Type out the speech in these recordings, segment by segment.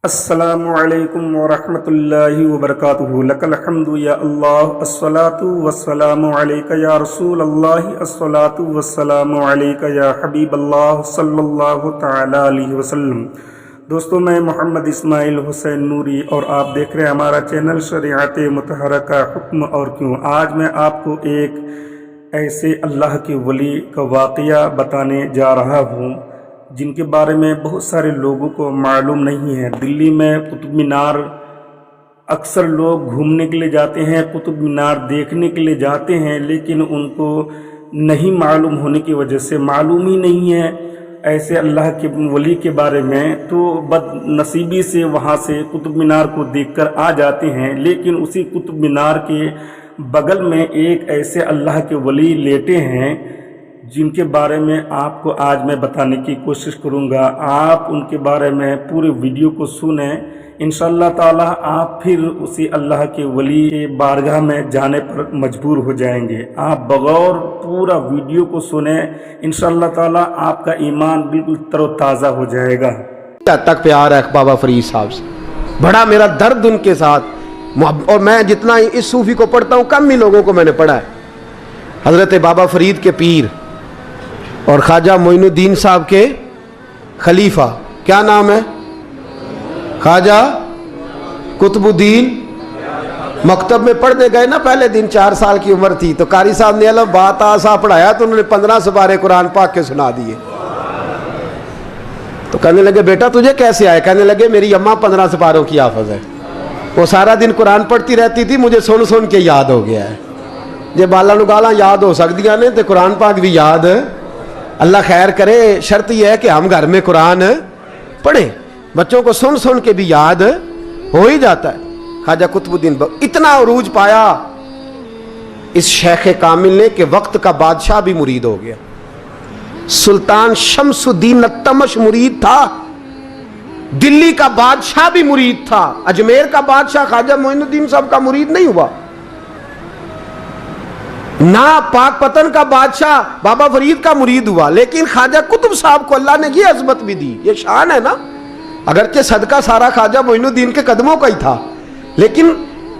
अस्सलामु अलैकुम वरहमतुल्लाहि वबरकातुहू। लकल हम्दु या अल्लाह, अस्सलातु वस्सलामु अलैका या रसूल अल्लाह, अस्सलातु वस्सलामु अलैका या हबीब अल्लाह सल्लल्लाहु तआला अलैहि वसल्लम। दोस्तों, मैं मोहम्मद इस्माइल हुसैन नूरी और आप देख रहे हैं हमारा चैनल शरीअत मुतहरका हुक्म और क्यों। आज मैं आपको एक ऐसे अल्लाह के वली का वाक़या बताने जा रहा हूँ जिनके बारे में बहुत सारे लोगों को मालूम नहीं है। दिल्ली में कुतुब मीनार अक्सर लोग घूमने के लिए जाते हैं, कुतुब मीनार देखने के लिए जाते हैं, लेकिन उनको नहीं मालूम होने की वजह से मालूम ही नहीं है ऐसे अल्लाह के वली के बारे में, तो बदनसीबी से वहाँ से कुतुब मीनार को देखकर आ जाते हैं। लेकिन उसी कुतुब मीनार के बगल में एक ऐसे अल्लाह के वली लेटे हैं जिनके बारे में आपको आज मैं बताने की कोशिश करूंगा। आप उनके बारे में पूरे वीडियो को सुने, इंशाअल्लाह ताला आप फिर उसी अल्लाह के वली के बारगाह में जाने पर मजबूर हो जाएंगे। आप बगौर पूरा वीडियो को सुने, इंशाअल्लाह ताला आपका ईमान बिल्कुल तरोताज़ा हो जाएगा। तक प्यार है बाबा फरीद साहब से, बड़ा मेरा दर्द उनके साथ। और मैं जितना इस सूफी को पढ़ता हूँ कम ही लोगों को मैंने पढ़ा है। हजरत बाबा फरीद के पीर और ख्वाजा मोइनुद्दीन साहब के खलीफा, क्या नाम है? ख्वाजा कुतुबुद्दीन। मकतब में पढ़ने गए ना, पहले दिन 4 साल की उम्र थी, तो कारी साहब ने अलग बात आसा पढ़ाया तो उन्होंने 15 सुपारे कुरान पाक के सुना दिए। तो कहने लगे बेटा तुझे कैसे आए? कहने लगे मेरी अम्मा 15 सुपारों की हाफिज है, वो सारा दिन कुरान पढ़ती रहती थी, मुझे सुन सुन के याद हो गया है। जे बाला नु गाला याद हो सकदियां ने तो कुरान पाक भी याद, अल्लाह खैर करे। शर्त यह है कि हम घर में कुरान पढ़ें, बच्चों को सुन सुन के भी याद हो ही जाता है। ख्वाजा कुतुबुद्दीन इतना उरूज पाया इस शेख कामिल ने कि वक्त का बादशाह भी मुरीद हो गया। सुल्तान शमसुद्दीन तमश मुरीद था, दिल्ली का बादशाह भी मुरीद था, अजमेर का बादशाह ख्वाजा मोइनुद्दीन साहब का मुरीद नहीं हुआ ना, पाकपतन का बादशाह बाबा फरीद का मुरीद हुआ। लेकिन ख्वाजा कुतुब साहब को अल्लाह ने ये अजमत भी दी, ये शान है ना। अगरचे सदका सारा ख्वाजा मोइनुद्दीन के कदमों का ही था, लेकिन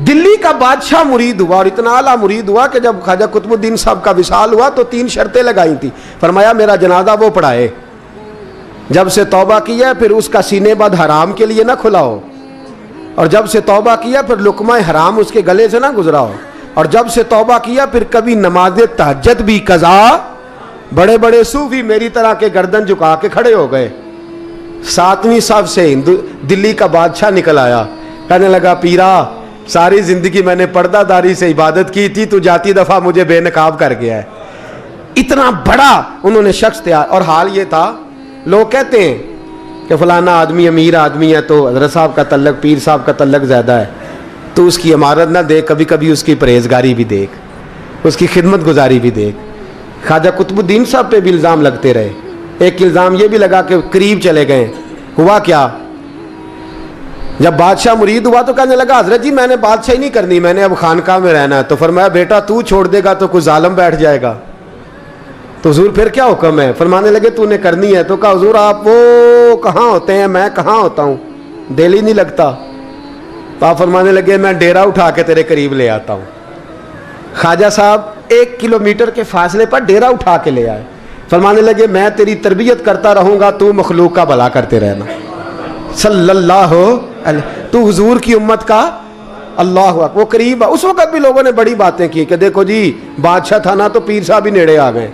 दिल्ली का बादशाह मुरीद हुआ और इतना आला मुरीद हुआ कि जब ख्वाजा कुतुबुद्दीन साहब का विसाल हुआ तो 3 शर्तें लगाई थी। फरमाया मेरा जनाजा वो पढ़ाए, जब से तौबा किया फिर उसका सीनेबद हराम के लिए ना खुला हो, और जब से तौबा किया फिर लुकमा हराम उसके गले से ना गुजरा हो, और जब से तौबा किया फिर कभी नमाज तहज्जुद भी कज़ा। बड़े बड़े सूफी मेरी तरह के गर्दन झुका के खड़े हो गए। 7वीं साहब से दिल्ली का बादशाह निकल आया, कहने लगा पीरा सारी जिंदगी मैंने पर्दादारी से इबादत की थी, तू जाती दफा मुझे बेनकाब कर गया है। इतना बड़ा उन्होंने शख्स तैयार। और हाल ये था, लोग कहते हैं कि फलाना आदमी अमीर आदमी है तो हजरत साहब का तल्लक, पीर साहब का तल्लक ज्यादा है, तो उसकी इमारत ना देख, कभी कभी उसकी परहेजगारी भी देख, उसकी खिदमत गुजारी भी देख। ख्वाजा कुतुबुद्दीन साहब पे भी इल्ज़ाम लगते रहे। एक इल्ज़ाम ये भी लगा कि करीब चले गए। हुआ क्या, जब बादशाह मुरीद हुआ तो कहने लगा हजरत जी मैंने बादशाही नहीं करनी, मैंने अब खानकाह में रहना है। तो फरमाया बेटा तू छोड़ देगा तो कोई जालिम बैठ जाएगा। तो हुजूर फिर क्या हुक्म है? फरमाने लगे तूने करनी है। तो कहा हुजूर आप वो कहाँ होते हैं, मैं कहाँ होता हूँ, दिल ही नहीं लगता। तो आप फरमाने लगे मैं डेरा उठा के तेरे करीब ले आता हूँ। ख्वाजा साहब 1 किलोमीटर के फासले पर डेरा उठा के ले आए। फरमाने लगे मैं तेरी तरबियत करता रहूँगा, तू मखलूक का भला करते रहना। सल्लल्लाहु अलैहि, तू हुजूर की उम्मत का अल्लाह हुआ। वो करीब, उस वक्त भी लोगों ने बड़ी बातें की कि देखो जी बादशाह था ना तो पीर साहब भी नेड़े आ गए।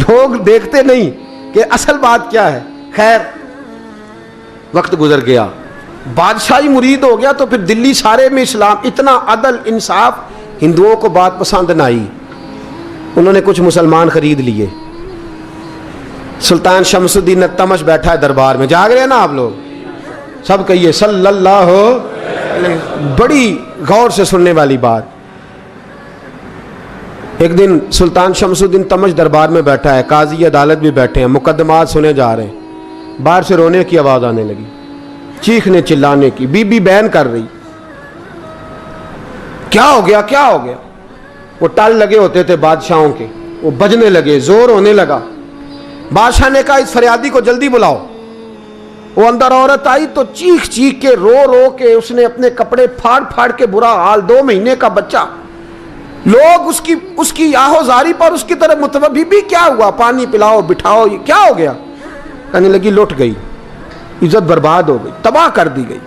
लोग देखते नहीं कि असल बात क्या है। खैर वक्त गुजर गया, बादशाही मुरीद हो गया, तो फिर दिल्ली सारे में इस्लाम, इतना अदल इंसाफ, हिंदुओं को बात पसंद ना आई। उन्होंने कुछ मुसलमान खरीद लिए। सुल्तान शमसुद्दीन तमश बैठा है दरबार में, जाग रहे हैं ना आप लोग, सब कहिए सल्लल्लाहु अलैहि। बड़ी गौर से सुनने वाली बात। एक दिन सुल्तान शमसुद्दीन तमश दरबार में बैठा है, काजी अदालत भी बैठे हैं, मुकदमात सुने जा रहे हैं। बाहर से रोने की आवाज आने लगी, चीखने चिल्लाने की, बीबी बयान कर रही। क्या हो गया क्या हो गया? वो टल लगे होते थे बादशाहों के, वो बजने लगे, जोर होने लगा। बादशाह ने कहा इस फरियादी को जल्दी बुलाओ। वो अंदर औरत आई तो चीख चीख के रो रो के उसने अपने कपड़े फाड़ फाड़ के, बुरा हाल, 2 महीने का बच्चा। लोग उसकी आहोजारी पर उसकी तरफ मुतवज्जो, बीबी क्या हुआ, पानी पिलाओ बिठाओ, ये क्या हो गया? कहने लगी लुट गई, इज्जत बर्बाद हो गई, तबाह कर दी गई।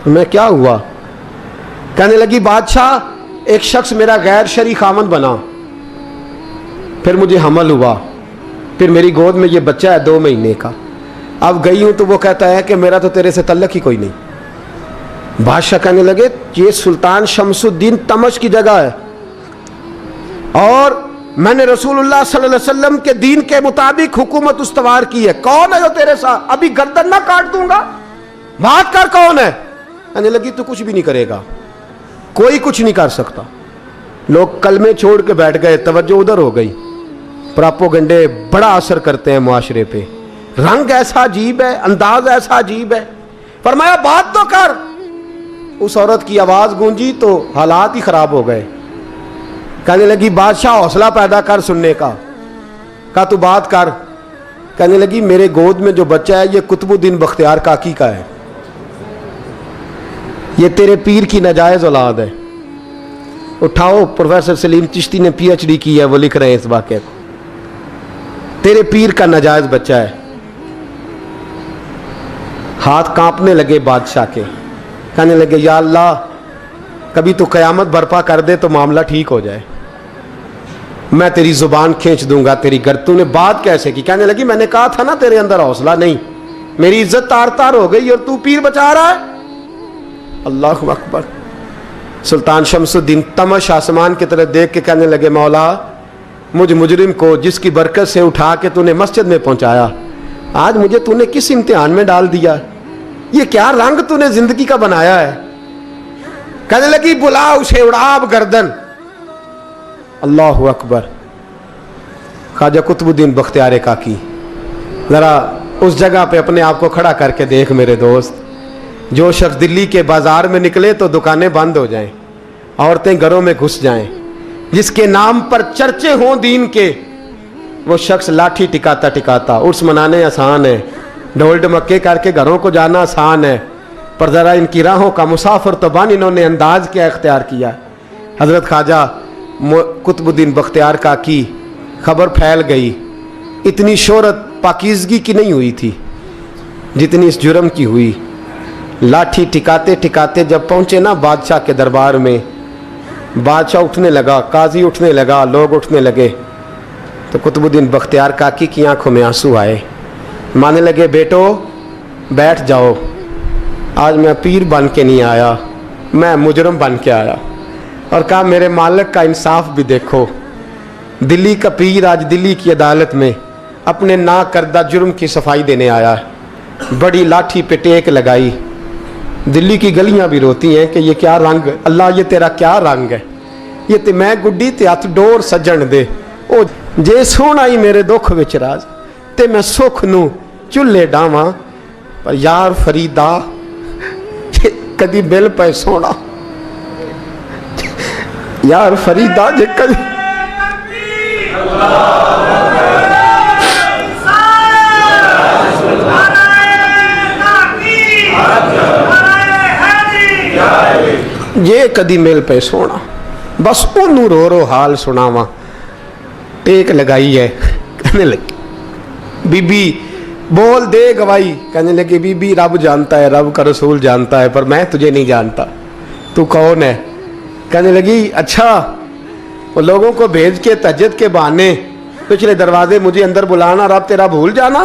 तो मैं क्या हुआ? कहने लगी बादशाह एक शख्स मेरा गैर शरई खामन बना, फिर मुझे हमल हुआ, फिर मेरी गोद में ये बच्चा है 2 महीने का। अब गई हूं तो वो कहता है कि मेरा तो तेरे से तल्लक ही कोई नहीं। बादशाह कहने लगे ये सुल्तान शमसुद्दीन तमश की जगह है और मैंने रसूलुल्लाह सल्लल्लाहु अलैहि वसल्लम के दीन के मुताबिक हुकूमत उस्तवार की है। कौन है जो तेरे साथ? अभी गर्दन ना काट दूंगा, बात कर, कौन है? कहने लगी तू कुछ भी नहीं करेगा, कोई कुछ नहीं कर सकता। लोग कलमे छोड़ के बैठ गए, तवज्जो उधर हो गई। प्रोपेगेंडे बड़ा असर करते हैं मुआशरे पे। रंग ऐसा अजीब है, अंदाज ऐसा अजीब है। फरमाया बात तो कर। उस औरत की आवाज गूंजी तो हालात ही खराब हो गए। कहने लगी बादशाह हौसला पैदा कर सुनने का। कहा तू बात कर। कहने लगी मेरे गोद में जो बच्चा है ये कुतुबुद्दीन बख्तियार काकी का है, ये तेरे पीर की नाजायज औलाद है। उठाओ, प्रोफेसर सलीम चिश्ती ने PhD की है, वो लिख रहे हैं इस वाक़े को। तेरे पीर का नाजायज बच्चा है। हाथ कांपने लगे बादशाह के। कहने लगे या अल्लाह कभी तो कयामत बर्पा कर दे तो मामला ठीक हो जाए, मैं तेरी जुबान खींच दूंगा तेरी तूने बात कैसे की? कहने लगी मैंने कहा था ना तेरे अंदर हौसला नहीं, मेरी इज्जत तार तार हो गई और तू पीर बचा रहा है। अल्लाहु अकबर। सुल्तान शमसुद्दीन तमश आसमान की तरफ देख के कहने लगे मौला मुझ मुजरिम को जिसकी बरकत से उठा के तूने मस्जिद में पहुंचाया, आज मुझे तूने किस इम्तिहान में डाल दिया? ये क्या रंग तूने जिंदगी का बनाया है? कहने लगी बुला उसे, उड़ाब गर्दन। अल्लाहु अकबर। ख्वाजा कुतुबुद्दीन बख्तियार काकी, जरा उस जगह पे अपने आप को खड़ा करके देख मेरे दोस्त। जो शख्स दिल्ली के बाजार में निकले तो दुकानें बंद हो जाएं, औरतें घरों में घुस जाएं, जिसके नाम पर चर्चे हों दीन के, वो शख्स लाठी टिकाता टिकाता। उर्स मनाने आसान है, ढोल ढमक्के करके घरों को जाना आसान है, पर ज़रा इनकी राहों का मुसाफिर तो बन इन्होंने अंदाज क्या इख्तियार किया। हज़रत ख्वाजा कुतुबुद्दीन बख्तियार काकी, खबर फैल गई। इतनी शोहरत पाकीज़गी की नहीं हुई थी जितनी इस जुर्म की हुई। लाठी टिकाते टिकाते जब पहुँचे ना बादशाह के दरबार में, बादशाह उठने लगा, काजी उठने लगा, लोग उठने लगे, तो कुतुबुद्दीन बख्तियार काकी की आंखों में आंसू आए। माने लगे बेटो बैठ जाओ, आज मैं पीर बन के नहीं आया, मैं मुजरम बन के आया। और कहा मेरे मालिक का इंसाफ भी देखो, दिल्ली का पीर आज दिल्ली की अदालत में अपने ना करदा जुर्म की सफाई देने आया है। बड़ी लाठी पे टेक लगाई। दिल्ली की गलियां भी रोती हैं कि ये क्या रंग, अल्लाह ये तेरा क्या रंग है, ये ते मैं गुड्डी ते हथ डोर सजन दे। ओ जे सोना ही मेरे दुख विच राज ते मैं सुख नू चुल्हे डावां, पर यार फरीदा कदी बिल पे सोना, यार फरीदा जे कदी ये कदी मिल पे सोना, बस ओनू रो रो हाल सुनावा। टेक लगाई है। कहने लगी बीबी बोल दे गवाही। कहने लगी बीबी रब जानता है, रब का रसूल जानता है, पर मैं तुझे नहीं जानता, तू कौन है? कहने लगी अच्छा वो लोगों को भेज के तहज्जुद के बहाने पिछले दरवाजे मुझे अंदर बुलाना, रब तेरा भूल जाना।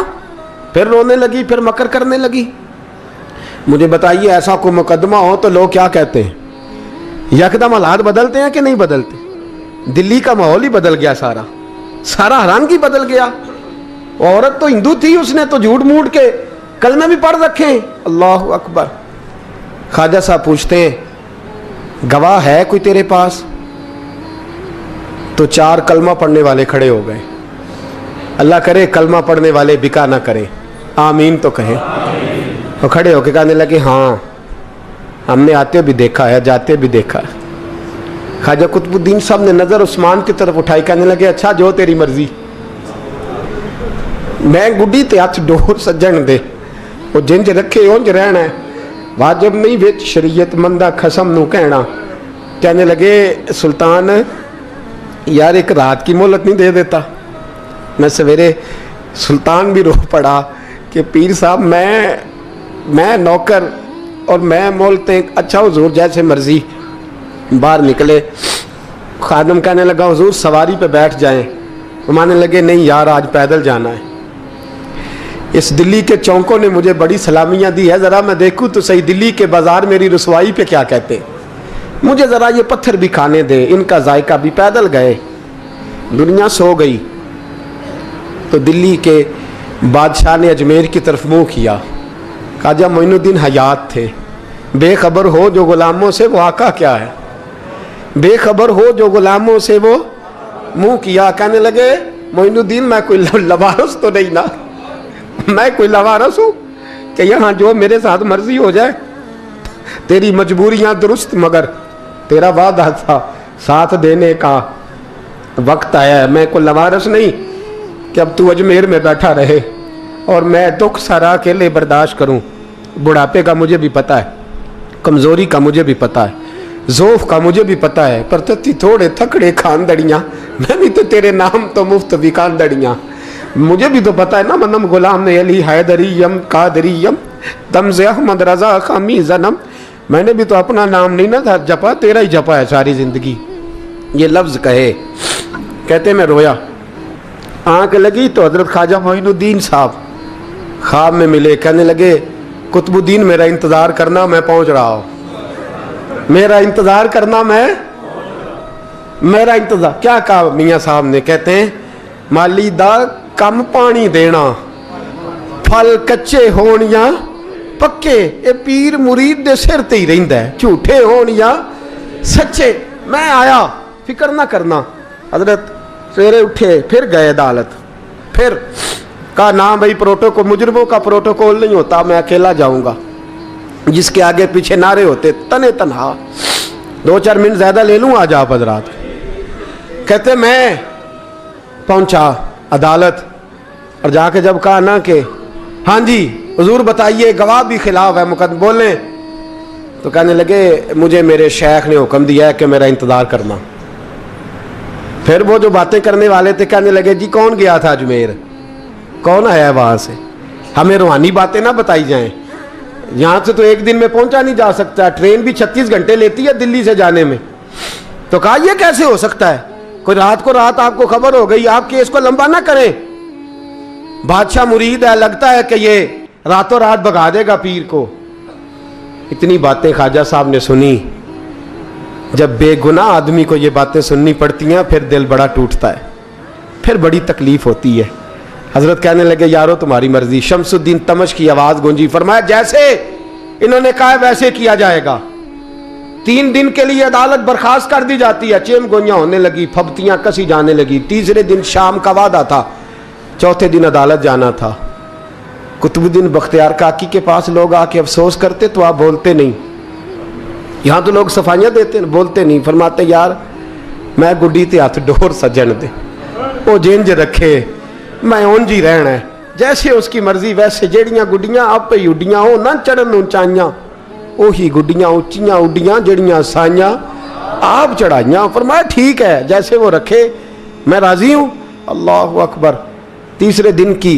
फिर रोने लगी, फिर मकर करने लगी। मुझे बताइए ऐसा कोई मुकदमा हो तो लोग क्या कहते हैं? यकदम हालात बदलते हैं कि नहीं बदलते? दिल्ली का माहौल ही बदल गया, सारा रंग ही बदल गया। औरत तो हिंदू थी, उसने तो झूठ मूठ के कलमे भी पढ़ रखे। अल्लाह अकबर। ख्वाजा साहब पूछते हैं गवाह है कोई तेरे पास? तो 4 कलमा पढ़ने वाले खड़े हो गए। अल्लाह करे कलमा पढ़ने वाले बिका ना करें, आमीन तो कहें। तो खड़े होके कहने लगे हाँ हमने आते भी देखा है, जाते भी देखा है। ख्वाजा कुतुबुद्दीन साहब ने नजर उस्मान की तरफ उठाई, कहने लगे अच्छा जो तेरी मर्जी, मैं गुड्डी ते हथ डोर सज्जन दे, वो जिंज रखे उंज रहना है, वाजिब नहीं विच शरीयत मंदा खसम नू कहना। कहने लगे सुल्तान यार एक रात की मोहलत नहीं दे देता। मैं सवेरे, सुल्तान भी रो पड़ा कि पीर साहब मैं नौकर और मैं मोलते, अच्छा हुजूर जैसे मर्जी। बाहर निकले, खादम कहने लगा हुजूर सवारी पे बैठ जाएं। वो मानने लगे नहीं यार आज पैदल जाना है। इस दिल्ली के चौंकों ने मुझे बड़ी सलामियाँ दी है, ज़रा मैं देखूँ तो सही दिल्ली के बाज़ार मेरी रसवाई पे क्या कहते, मुझे ज़रा ये पत्थर भी खाने दे, इनका जायका भी। पैदल गए, दुनिया सो गई तो दिल्ली के बादशाह ने अजमेर की तरफ मुँह किया। ख्वाजा मोइनुद्दीन हयात थे। बेखबर हो जो गुलामों से वो आका क्या है, बेखबर हो जो गुलामों से वो मुँह किया। कहने लगे मोइनुद्दीन मैं कोई लवारस तो नहीं ना, मैं कोई लवारस हूँ कि यहाँ जो मेरे साथ मर्जी हो जाए। तेरी मजबूरियाँ दुरुस्त मगर तेरा वादा था साथ देने का वक्त आया है। मैं कोई लवारस नहीं कि अब तू अजमेर में बैठा रहे और मैं दुख सारा अकेले बर्दाश्त करूं। बुढ़ापे का मुझे भी पता है, कमज़ोरी का मुझे भी पता है, ज़ोफ़ का मुझे भी पता है, पर तत्ती थोड़े थकड़े खानदड़ियाँ, मैं भी तो तेरे नाम तो मुफ्त भी खानदड़ियाँ। मुझे भी तो पता है ना, मनम गुलाम अली हैदरियम कादरियम तमज़ अहमद रज़ा खामी जन्म। मैंने भी तो अपना नाम नहीं ना था जपा, तेरा ही जपा है सारी ज़िंदगी। ये लफ्ज़ कहे, कहते मैं रोया। आँख लगी तो हज़रत ख्वाजा मोइनुद्दीन साहब ख्वाब में मिले। कहने लगे कुतुबुद्दीन मेरा इंतज़ार करना, मैं पहुँच रहा हूँ। मेरा इंतज़ार करना, मेरा इंतज़ार। क्या कहा मियाँ साहब ने? कहते हैं माली दा कम पानी देना, फल कच्चे होण या पक्के, ये पीर मुरीद दे सिर ते ही रहिंदा है, झूठे होण या सच्चे। मैं आया, फिक्र ना करना। हजरत सवेरे उठे, फिर गए अदालत, फिर कहा ना भाई प्रोटोकॉल, मुजरमों का प्रोटोकॉल नहीं होता, मैं अकेला जाऊंगा। जिसके आगे पीछे नारे होते तने तनहा। 2-4 मिनट ज़्यादा ले लूँ आज आप हजरात। कहते मैं पहुंचा अदालत और जाके जब कहा ना कि हाँ जी हुजूर बताइए, गवाह भी खिलाफ है, मुकदमे बोलें, तो कहने लगे मुझे मेरे शेख ने हुक्म दिया है कि मेरा इंतज़ार करना। फिर वो जो बातें करने वाले थे कहने लगे जी कौन गया था अजमेर, कौन आया वहाँ से, हमें रूहानी बातें ना बताई जाएं। यहाँ से तो एक दिन में पहुँचा नहीं जा सकता, ट्रेन भी 36 घंटे लेती है दिल्ली से जाने में। तो कहा यह कैसे हो सकता है, कोई रात को रात आपको खबर हो गई, आप केस को लंबा ना करें। बादशाह मुरीद है, लगता है कि ये रातों रात भगा देगा पीर को। इतनी बातें ख्वाजा साहब ने सुनी। जब बेगुनाह आदमी को ये बातें सुननी पड़ती हैं फिर दिल बड़ा टूटता है, फिर बड़ी तकलीफ होती है। हजरत कहने लगे यारो तुम्हारी मर्जी। शमसुद्दीन तमश की आवाज़ गूंजी, फरमाया जैसे इन्होंने कहा वैसे किया जाएगा। 3 दिन के लिए अदालत बर्खास्त कर दी जाती है। चेम गोइयाँ होने लगी, फबतियाँ कसी जाने लगी। तीसरे दिन शाम का वादा था, चौथे दिन अदालत जाना था। कुतुबुद्दीन बख्तियार काकी के पास लोग आके अफसोस करते तो आप बोलते नहीं। यहाँ तो लोग सफाइयाँ देते बोलते नहीं। फरमाते यार मैं गुड्डी ते हथ डोर सजन दे, वो जिंज रखे मैं उंज ही रहना है, जैसे उसकी मर्जी वैसे। जेड़ियाँ गुड्डियाँ आप ही उड्डियाँ हो ना चढ़न ऊंचाइयाँ, ਉਹੀ गुड्डियाँ उच्चियाँ उड्डियाँ जड़ियाँ साइयाँ आप चढ़ाइयाँ। फरमाया ठीक है जैसे वो रखे मैं राजी हूँ। अल्लाह अकबर। तीसरे दिन की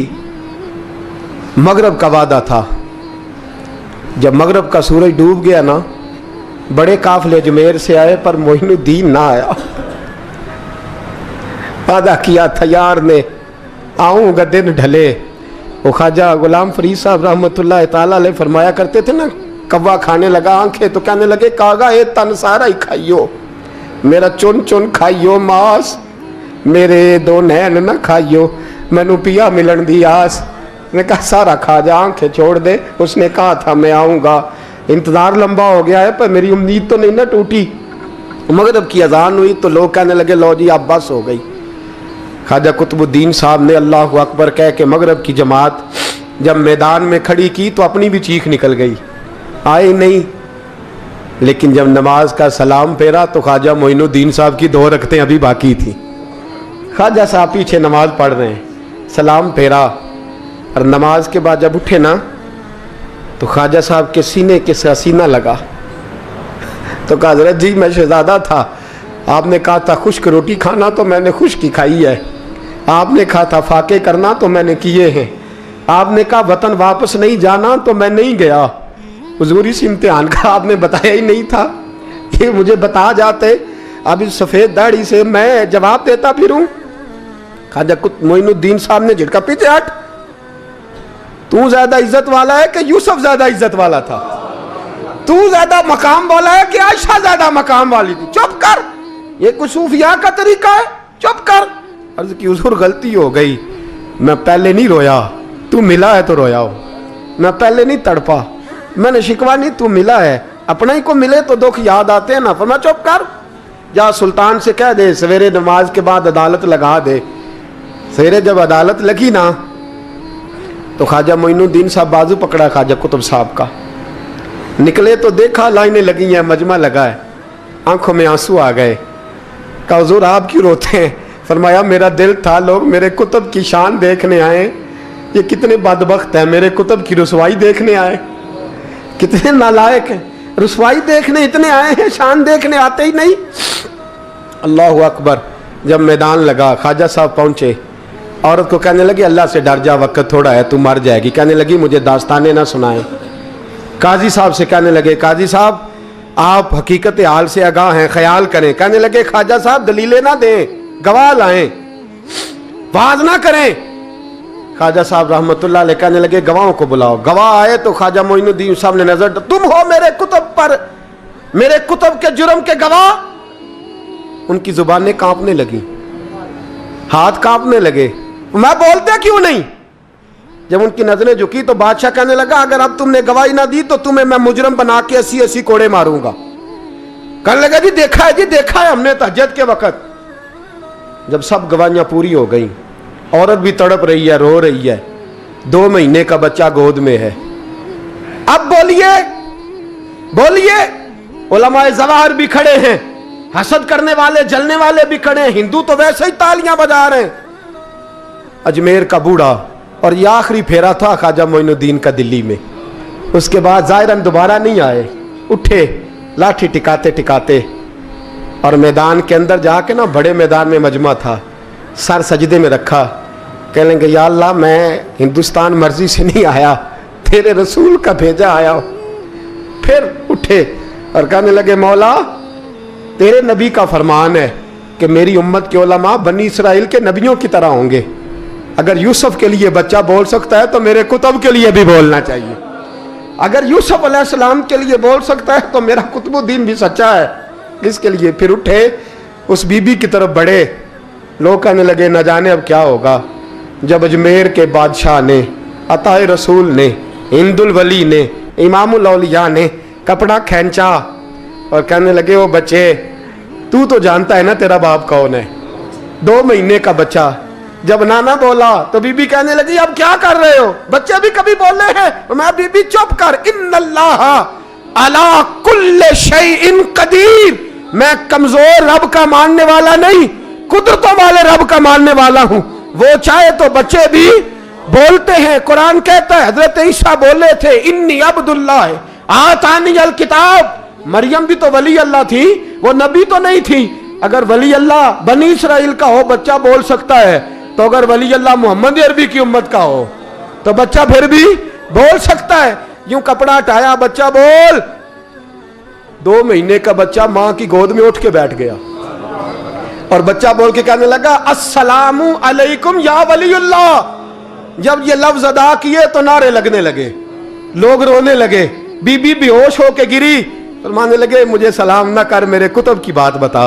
मगरब का वादा था। जब मगरब का सूरज डूब गया ना, बड़े काफले अजमेर से आए पर मोइनुद्दीन ना आया। वादा किया था यार ने आऊँगा दिन ढले। वो ख्वाजा गुलाम फरीद साहब रहमतुल्लाह ताला अलैह फरमाया करते थे ना, कव्वा खाने लगा आंखें तो कहने लगे कागा ये तन सारा ही खाइयो, मेरा चुन चुन खाइयो मास, मेरे 2 नैन ना खाइयो, मैनू पिया मिलन दी आस। ने कहा सारा खा जा, आंखें छोड़ दे। उसने कहा था मैं आऊँगा, इंतज़ार लंबा हो गया है पर मेरी उम्मीद तो नहीं ना टूटी। मगरब की अजान हुई तो लोग कहने लगे लो जी अब बस हो गई। ख्वाजा कुतुबुद्दीन साहब ने अल्लाह अकबर कह के मगरब की जमात जब मैदान में खड़ी की तो अपनी भी चीख निकल गई, आए नहीं। लेकिन जब नमाज का सलाम फेरा तो ख्वाजा मोइनुद्दीन साहब की 2 रकतें अभी बाकी थी। ख्वाजा साहब पीछे नमाज पढ़ रहे हैं, सलाम फेरा और नमाज के बाद जब उठे ना तो ख्वाजा साहब के सीने के से सीना लगा। तो कहा हजरत जी मैं शहजादा था, आपने कहा था खुश्क रोटी खाना तो मैंने खुश्क ही खाई है, आपने कहा था फाके करना तो मैंने किए हैं, आपने कहा वतन वापस नहीं जाना तो मैं नहीं गया। हुजूर इस इम्तिहान का आपने बताया ही नहीं था, ये मुझे बता जाते, अब इस सफ़ेद दाढ़ी से मैं जवाब देता फिरूं। ख्वाजा मोइनुद्दीन साहब ने झटका, पीछे हट, तू ज्यादा इज्जत वाला है कि यूसुफ ज्यादा इज्जत वाला था? तू ज्यादा मकाम वाला है कि आयशा ज्यादा मकाम वाली थी? चुप कर, ये कुछ सूफिया का तरीका है, चुप कर। अर्ज की हुजूर गलती हो गई, मैं पहले नहीं रोया, तू मिला है तो रोया हो, मैं पहले नहीं तड़पा, मैंने शिकवा नहीं, तू मिला है, अपना ही को मिले तो दुख याद आते हैं ना। फरमा चुप कर, जा सुल्तान से कह दे सवेरे नमाज के बाद अदालत लगा दे। सवेरे जब अदालत लगी ना तो ख्वाजा मोइनुद्दीन साहब बाजू पकड़ा ख्वाजा कुतुब साहब का, निकले तो देखा लाइनें लगी हैं, मजमा लगा है, आंखों में आंसू आ गए। कहा हुजूर आप क्यों रोते हैं? फरमाया मेरा दिल था लोग मेरे कुतुब की शान देखने आए, ये कितने बदबख्त हैं, मेरे कुतुब की रुसवाई देखने आए, कितने नालायक हैं, रुसवाई देखने इतने आए हैं, शान देखने आते ही नहीं। अल्लाह अकबर। जब मैदान लगा ख्वाजा साहब पहुंचे, औरत को कहने लगी अल्लाह से डर जा, वक्त थोड़ा है, तू मर जाएगी। कहने लगी मुझे दास्ताने ना सुनाए। काजी साहब से कहने लगे काजी साहब आप हकीकत हाल से आगाह हैं, ख्याल करें। कहने लगे ख्वाजा साहब दलीलें ना दें, गवाह लाएं, वाज ना करें। ख्वाजा साहब रहमतुल्लाह अलैह कहने लगे गवाहों को बुलाओ। गवाह आए तो ख्वाजा मोइनुद्दीन साहब ने नजर, तुम हो मेरे कुतुब पर, मेरे कुतुब के जुर्म के गवाह। उनकी जुबानें कांपने लगी, हाथ कांपने लगे, मैं बोलते क्यों नहीं? जब उनकी नजरें झुकी तो बादशाह कहने लगा अगर अब तुमने गवाही ना दी तो तुम्हें मैं मुजरम बना के 80-80 कोड़े मारूंगा। कहने लगा जी देखा है, जी देखा है हमने तहज्जुद के वक्त। जब सब गवाहियां पूरी हो गई, औरत भी तड़प रही है, रो रही है, 2 महीने का बच्चा गोद में है। अब बोलिए बोलिए, उलमाए ज़वाहिर भी खड़े हैं, हसद करने वाले जलने वाले भी खड़े हैं, हिंदू तो वैसे ही तालियां बजा रहे हैं। अजमेर का बूढ़ा, और ये आखिरी फेरा था ख्वाजा मोइनुद्दीन का दिल्ली में, उसके बाद ज़ाहिरन दोबारा नहीं आए। उठे लाठी टिकाते टिकाते और मैदान के अंदर जाके ना, बड़े मैदान में मजमा था, सर सजदे में रखा, कह लेंगे या अल्लाह मैं हिंदुस्तान मर्जी से नहीं आया, तेरे रसूल का भेजा आया। फिर उठे और कहने लगे मौला तेरे नबी का फरमान है कि मेरी उम्मत के उलमा बनी इसराइल के नबियों की तरह होंगे, अगर यूसुफ के लिए बच्चा बोल सकता है तो मेरे कुतुब के लिए भी बोलना चाहिए, अगर यूसुफ अलैहिस्सलाम के लिए बोल सकता है तो मेरा कुतुबुद्दीन भी सच्चा है, इसके लिए। फिर उठे उस बीबी की तरफ बढ़े, लोग कहने लगे न जाने अब क्या होगा। जब अजमेर के बादशाह ने, अताए रसूल ने, हिंदुल वली ने, इमामुल औलिया ने कपड़ा खींचा और कहने लगे वो बच्चे तू तो जानता है ना तेरा बाप कौन है, 2 महीने का बच्चा। जब नाना बोला तो बीबी कहने लगी अब क्या कर रहे हो, बच्चे भी कभी बोले हैं? मैं बीबी चुप कर, इन्नल्लाह अला कुल्ले शैइन कदीर, मैं कमजोर रब का मानने वाला नहीं, कुदरतों वाले रब का मानने वाला हूं, वो चाहे तो बच्चे भी बोलते हैं। कुरान कहता है हजरत ईसा बोले थे इन्नी अब्दुल्लाह आतानी अल किताब, मरियम भी तो वली अल्लाह थी, वो नबी तो नहीं थी। अगर वली अल्लाह बनी इसराइल का हो बच्चा बोल सकता है, तो अगर वली अल्लाह मोहम्मद अरबी की उम्मत का हो तो बच्चा फिर भी बोल सकता है। यूं कपड़ा हटाया, बच्चा बोल। 2 महीने का बच्चा मां की गोद में उठ के बैठ गया और बच्चा बोल के कहने लगा अस्सलामु अलैकुम या वलीउल्लाह। जब ये लफ्ज अदा किए तो नारे लगने लगे, लोग रोने लगे, बीबी बेहोश होके गिरी, फरमाने लगे मुझे सलाम ना कर, मेरे कुतुब की बात बता।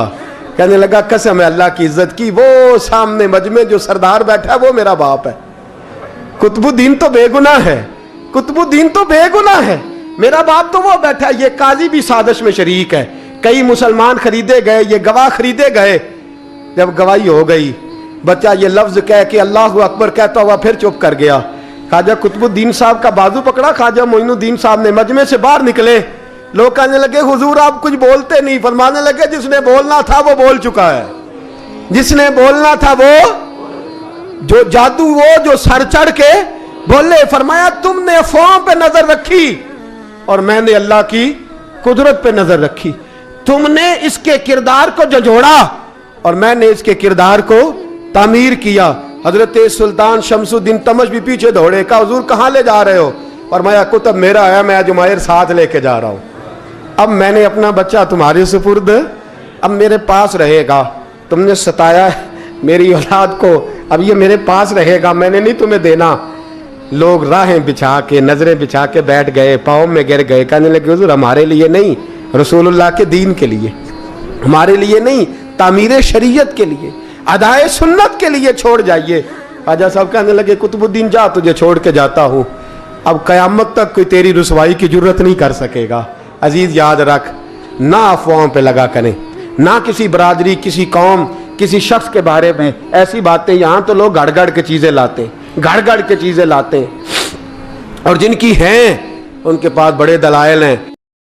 कहने लगा कसम है अल्लाह की इज्जत की, वो सामने मजमे जो सरदार बैठा है वो मेरा बाप है, कुतुबुद्दीन तो बेगुनाह है, कुतुबुद्दीन तो बेगुनाह है, मेरा बाप तो वो बैठा है। ये काजी भी साजिश में शरीक है, कई मुसलमान खरीदे गए, ये गवाह खरीदे गए। जब गवाही हो गई, बच्चा ये लफ्ज कह के अल्लाह अकबर कहता हुआ फिर चुप कर गया। ख्वाजा कुतुबुद्दीन साहब का बाजू पकड़ा, ख्वाजा मोइनुद्दीन साहब ने मजमे से बाहर निकले। लोग कहने लगे हुजूर आप कुछ बोलते नहीं। फरमाने लगे जिसने बोलना था वो बोल चुका है, जिसने बोलना था वो, जो जादू वो जो सर चढ़ के बोले, फरमाया तुमने अफवाहों पे नजर रखी और मैंने अल्लाह की कुदरत पे नजर रखी। तुमने इसके किरदार को झंझोड़ा और मैंने इसके किरदार को तामीर किया। हजरत सुल्तान शमसुद्दीन तमश भी पीछे दौड़े, कहा हुजूर कहां ले जा रहे हो? फरमाया कुतुब मेरा है, मैं जुमैर साथ लेके जा रहा हूं। अब मैंने अपना बच्चा तुम्हारे सुपुर्द, अब मेरे पास रहेगा। तुमने सताया मेरी औलाद को, अब ये मेरे पास रहेगा, मैंने नहीं तुम्हें देना। लोग राहें बिछा के, नजरें बिछा के बैठ गए, पाँव में गिर गए, कहने लगे हुजूर हमारे लिए नहीं, रसूलुल्लाह के दीन के लिए, हमारे लिए नहीं, तामीर शरीयत के लिए, अदाए सुन्नत के लिए छोड़ जाइए। ख्वाजा साहब कहने लगे कुतुबुद्दीन जा, तुझे छोड़ के जाता हूं, अब कयामत तक कोई तेरी रुसवाई की जरूरत नहीं कर सकेगा। अजीज याद रख, ना अफवाहों पे लगा करें, ना किसी बरादरी, किसी कौम, किसी शख्स के बारे में ऐसी बातें। यहां तो लोग गड़ गड़ के चीजें लाते, गड़ गड़ के चीजें लाते, और जिनकी हैं उनके पास बड़े दलाइल हैं।